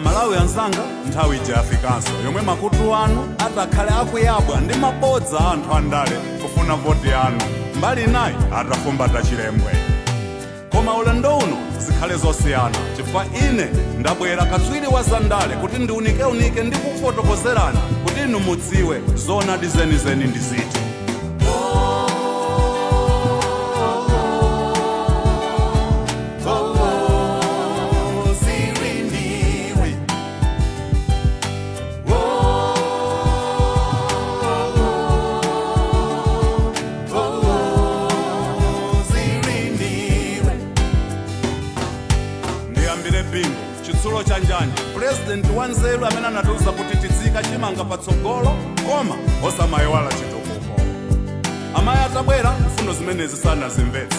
Malawians nthawi ijafikanso yomwe makutu anu atakhale akuyabwa ndi mabodza anthu andale kufuna voti yanu mbali nayi atafumbata chilembwe. Koma ulendo uno zikhale zosiyana chifukwa ine ndabwera katswiri wa zandale kuti ndiunike ndi kufotokozerani kuti inu mudziwe zoonadi zenizeni ndi ziti. Chitsulo cha njanje President wanzeru amene anatiuza kuti tizika chimanga patsogolo koma osamayiwala chitukuko. Amayi atabwera mfundo zimenezi sanazimvetse,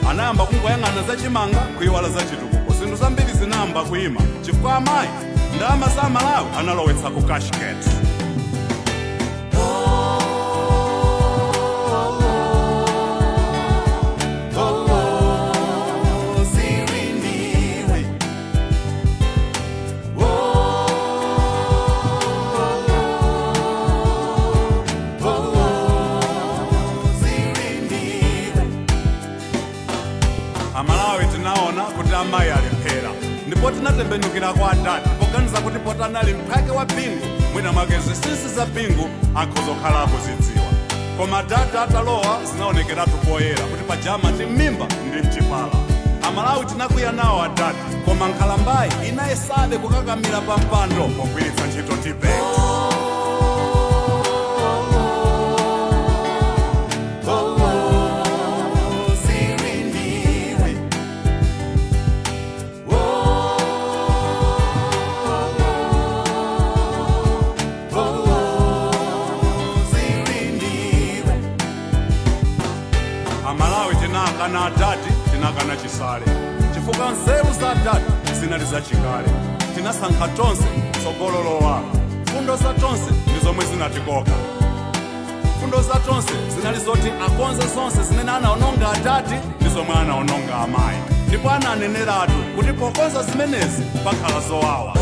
anayamba kungoyang'ana za chimanga kuyiwala za chitukuko. Zinthu zambiri zinayamba kuyima chifukwa amayi ndalama za Malawi analowetsa ku kashket. Amalawi tinaona kuti amayi aliphera ndipo tinatembenukira kwa adati poganiza kuti potanali mphake wa bingu mwina mwake zinsinsi za bingu akhozokhala akuzidziwa. Koma adati atalowa zinaonekeratu poyera kuti pajama ndi m'mimba ndi mchipala. Amalawi tinakwiya nawo adati koma nkhalambayi inayesabe kukakamira pa mpando pogwiritsa ntchito tibet. Amalawi tinakana adati tinakana Chisale chifukwa nzeru za adati zinali zachikale. Tinasankha tonse tsogolo lowala. Fundo za tonse ndi zomwe zinatikoka. Fundo za tonse zinali zoti akonze zonse zimene anaononga adati ndi zomwe anaononga amayi, ndipo ananeneratu kuti pokonza zimenezi pakhala zowawa.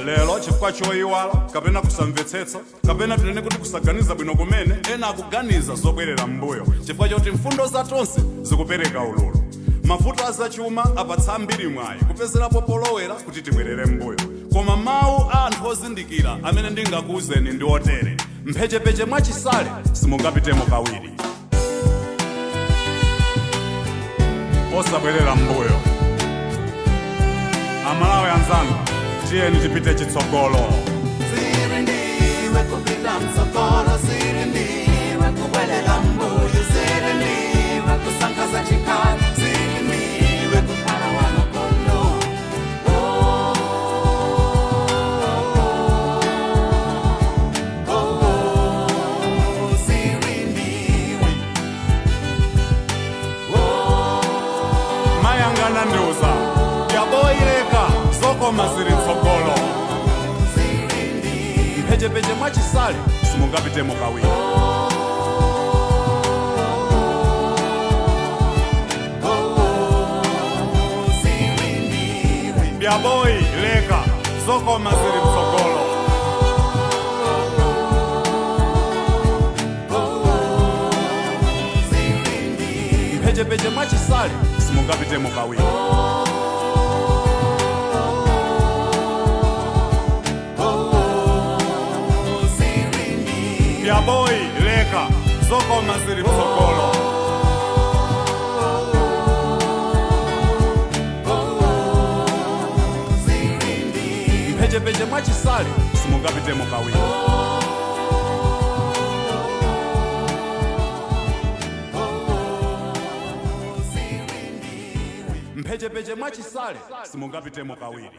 Lelo chifukwa choyiwala kapena kusamvetsetsa kapena tinene kuti kusaganiza bwino kumene ena akuganiza zobwerera mbuyo chifukwa choti mfundo za tonse zikupereka ululu. Mavuto azachuma apatsa ambiri mwayi kupezerapo polowera kuti tibwerere mbuyo. Koma mawu a anthu ozindikira amene ndingakuwuzeni ndi otere: Mphechepeche mwa Chisale Simungapitemo Kawili. Osabwerera mbuyo. Amalawi anzanga, tiyeni tipite chitsogolo. Zili ndiwe kupita mtsogolo, zili ndiwe kubwerera mbuyo, zili ndiwe kusankha chikale, zili ndiwe kukhala wamakono. zokoma zili mtsogolo. Mphechepeche mwa Chisale simungapitemo Kawili. Byaboyi leka zokoma zili mtsogolo. Mphechepeche mwa Chisale simungapitemo Kawili. Byaboyi leka zokoma zili mtsogolo. Mphechepeche mwa Chisale simungapitemo Kawili. Mphechepeche mwa Chisale simungapitemo Kawili.